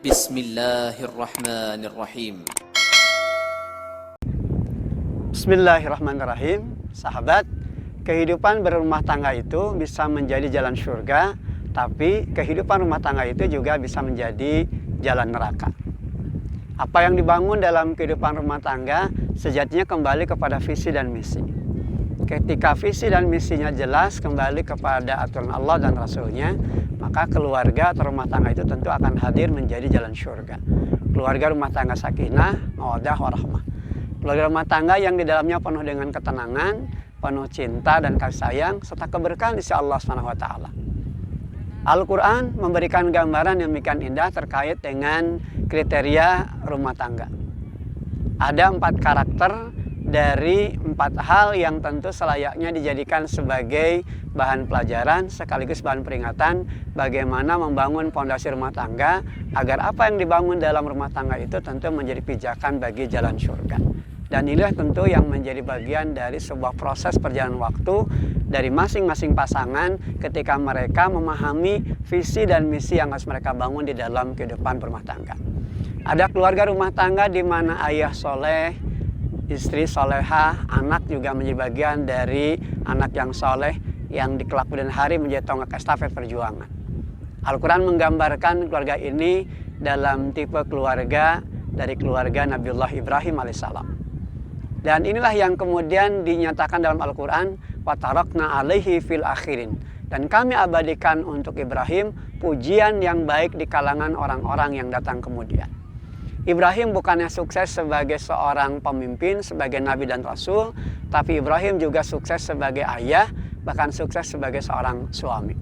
Bismillahirrahmanirrahim. Bismillahirrahmanirrahim. Sahabat, kehidupan berumah tangga itu bisa menjadi jalan surga, tapi kehidupan rumah tangga itu juga bisa menjadi jalan neraka. Apa yang dibangun dalam kehidupan rumah tangga sejatinya kembali kepada visi dan misi. Ketika visi dan misinya jelas kembali kepada aturan Allah dan Rasulnya, maka keluarga atau rumah tangga itu tentu akan hadir menjadi jalan surga. Keluarga rumah tangga sakinah, mawaddah, warahmah. Keluarga rumah tangga yang di dalamnya penuh dengan ketenangan, penuh cinta dan kasih sayang, serta keberkahan di sisi Allah SWT. Al-Quran memberikan gambaran yang demikian indah terkait dengan kriteria rumah tangga. Ada 4 karakter dari 4 hal yang tentu selayaknya dijadikan sebagai bahan pelajaran sekaligus bahan peringatan bagaimana membangun fondasi rumah tangga agar apa yang dibangun dalam rumah tangga itu tentu menjadi pijakan bagi jalan surga. Dan inilah tentu yang menjadi bagian dari sebuah proses perjalanan waktu dari masing-masing pasangan ketika mereka memahami visi dan misi yang harus mereka bangun di dalam kehidupan berumah tangga. Ada keluarga rumah tangga di mana ayah soleh, istri solehah, anak juga menjadi bagian dari anak yang soleh yang di kelak kemudian hari menjadi tonggak estafet perjuangan. Al-Quran menggambarkan keluarga ini dalam tipe keluarga dari keluarga Nabiullah Ibrahim alaihissalam. Dan inilah yang kemudian dinyatakan dalam Al-Quran, wa tarakna alaihi fil akhirin. Dan kami abadikan untuk Ibrahim pujian yang baik di kalangan orang-orang yang datang kemudian. Ibrahim bukannya sukses sebagai seorang pemimpin, sebagai nabi dan rasul, tapi Ibrahim juga sukses sebagai ayah, bahkan sukses sebagai seorang suami.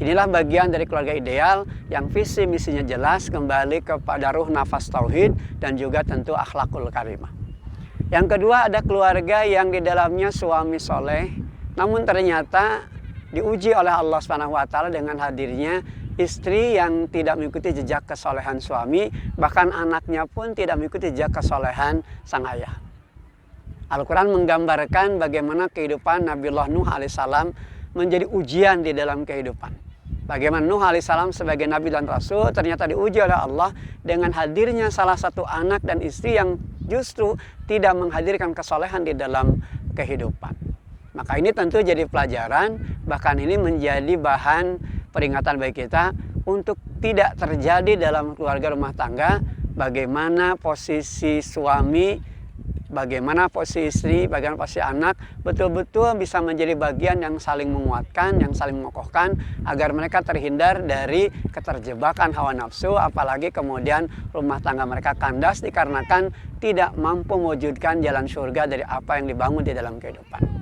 Inilah bagian dari keluarga ideal yang visi misinya jelas kembali kepada ruh nafas tauhid dan juga tentu akhlakul karimah. Yang kedua ada keluarga yang di dalamnya suami soleh, namun ternyata diuji oleh Allah SWT dengan hadirnya istri yang tidak mengikuti jejak kesolehan suami, bahkan anaknya pun tidak mengikuti jejak kesolehan sang ayah. Al-Quran menggambarkan bagaimana kehidupan Nabiullah Nuh alaihissalam menjadi ujian di dalam kehidupan. Bagaimana Nuh alaihissalam sebagai nabi dan rasul ternyata diuji oleh Allah dengan hadirnya salah satu anak dan istri yang justru tidak menghadirkan kesolehan di dalam kehidupan. Maka ini tentu jadi pelajaran, bahkan ini menjadi bahan peringatan bagi kita untuk tidak terjadi dalam keluarga rumah tangga bagaimana posisi suami, bagaimana posisi istri, bagaimana posisi anak betul-betul bisa menjadi bagian yang saling menguatkan, yang saling mengokohkan agar mereka terhindar dari keterjebakan hawa nafsu, apalagi kemudian rumah tangga mereka kandas dikarenakan tidak mampu mewujudkan jalan surga dari apa yang dibangun di dalam kehidupan.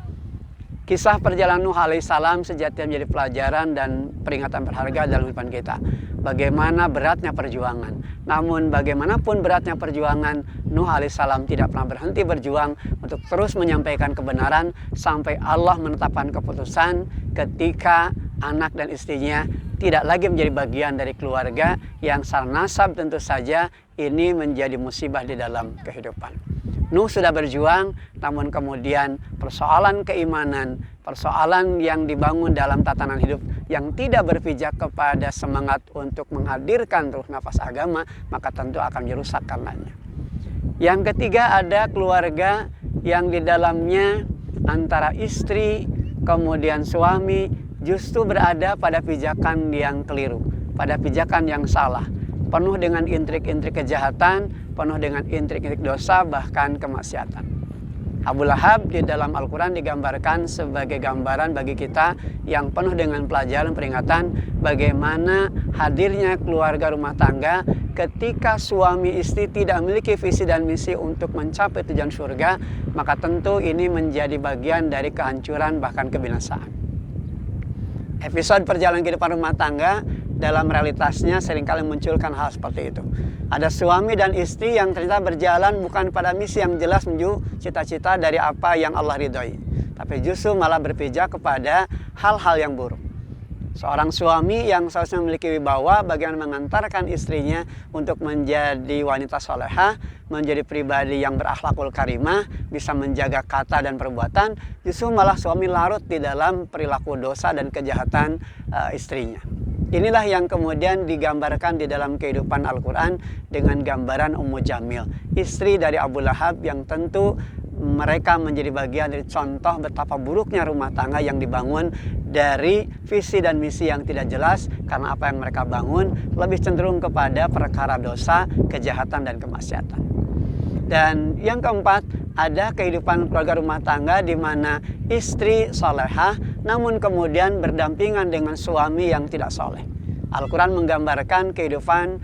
Kisah perjalanan Nuh alaihissalam sejatinya menjadi pelajaran dan peringatan berharga dalam kehidupan kita. Bagaimana beratnya perjuangan. Namun bagaimanapun beratnya perjuangan, Nuh alaihissalam tidak pernah berhenti berjuang untuk terus menyampaikan kebenaran sampai Allah menetapkan keputusan ketika anak dan istrinya tidak lagi menjadi bagian dari keluarga yang secara nasab tentu saja ini menjadi musibah di dalam kehidupan. Nuh sudah berjuang, namun kemudian persoalan keimanan, persoalan yang dibangun dalam tatanan hidup yang tidak berpijak kepada semangat untuk menghadirkan ruh nafas agama, maka tentu akan dirusak karenanya. Yang ketiga ada keluarga yang di dalamnya antara istri, kemudian suami justru berada pada pijakan yang keliru, pada pijakan yang salah. Penuh dengan intrik-intrik kejahatan, penuh dengan intrik-intrik dosa, bahkan kemaksiatan. Abu Lahab di dalam Al-Quran digambarkan sebagai gambaran bagi kita yang penuh dengan pelajaran peringatan bagaimana hadirnya keluarga rumah tangga ketika suami istri tidak memiliki visi dan misi untuk mencapai tujuan surga, maka tentu ini menjadi bagian dari kehancuran bahkan kebinasaan. Episode perjalanan kehidupan rumah tangga dalam realitasnya seringkali munculkan hal seperti itu. Ada suami dan istri yang ternyata berjalan bukan pada misi yang jelas menuju cita-cita dari apa yang Allah ridhoi, tapi justru malah berpijak kepada hal-hal yang buruk. Seorang suami yang seharusnya memiliki wibawa bagaimana mengantarkan istrinya untuk menjadi wanita solehah, menjadi pribadi yang berakhlakul karimah, bisa menjaga kata dan perbuatan, justru malah suami larut di dalam perilaku dosa dan kejahatan istrinya. Inilah yang kemudian digambarkan di dalam kehidupan Al-Quran dengan gambaran Ummu Jamil, istri dari Abu Lahab, yang tentu mereka menjadi bagian dari contoh betapa buruknya rumah tangga yang dibangun dari visi dan misi yang tidak jelas, karena apa yang mereka bangun lebih cenderung kepada perkara dosa, kejahatan, dan kemaksiatan. Dan yang keempat, ada kehidupan keluarga rumah tangga di mana istri solehah namun kemudian berdampingan dengan suami yang tidak soleh. Al-Quran menggambarkan kehidupan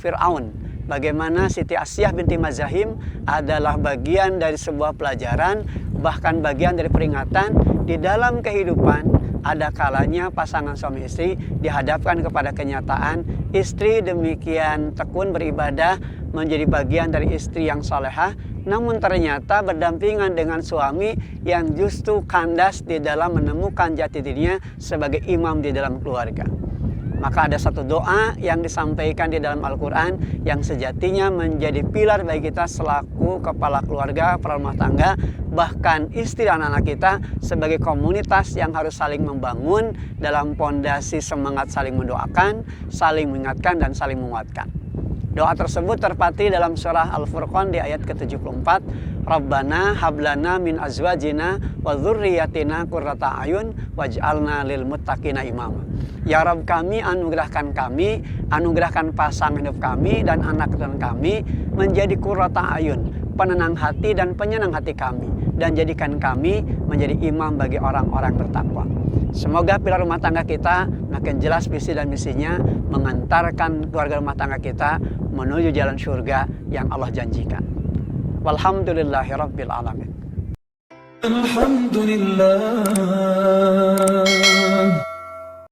Fir'aun, bagaimana Siti Asyah binti Mazahim adalah bagian dari sebuah pelajaran, bahkan bagian dari peringatan. Di dalam kehidupan ada kalanya pasangan suami istri dihadapkan kepada kenyataan istri demikian tekun beribadah menjadi bagian dari istri yang solehah, namun ternyata berdampingan dengan suami yang justru kandas di dalam menemukan jati dirinya sebagai imam di dalam keluarga. Maka ada satu doa yang disampaikan di dalam Al-Quran yang sejatinya menjadi pilar bagi kita selaku kepala keluarga, kepala rumah tangga, bahkan istri dan anak kita sebagai komunitas yang harus saling membangun dalam pondasi semangat saling mendoakan, saling mengingatkan, dan saling menguatkan. Doa tersebut terpati dalam surah Al-Furqan di ayat ke-74. Rabbana hablana min azwajina wa dzurriyyatina qurrata ayun waj'alna lil muttaqina imama. Ya Rabb kami, anugerahkan pasangan hidup kami dan anak keturunan kami menjadi qurrata ayun, penenang hati dan penyenang hati kami, dan jadikan kami menjadi imam bagi orang-orang bertakwa. Semoga pilar rumah tangga kita makin jelas visi dan misinya, mengantarkan keluarga rumah tangga kita menuju jalan surga yang Allah janjikan. Walhamdulillahirabbil alamin. Alhamdulillah.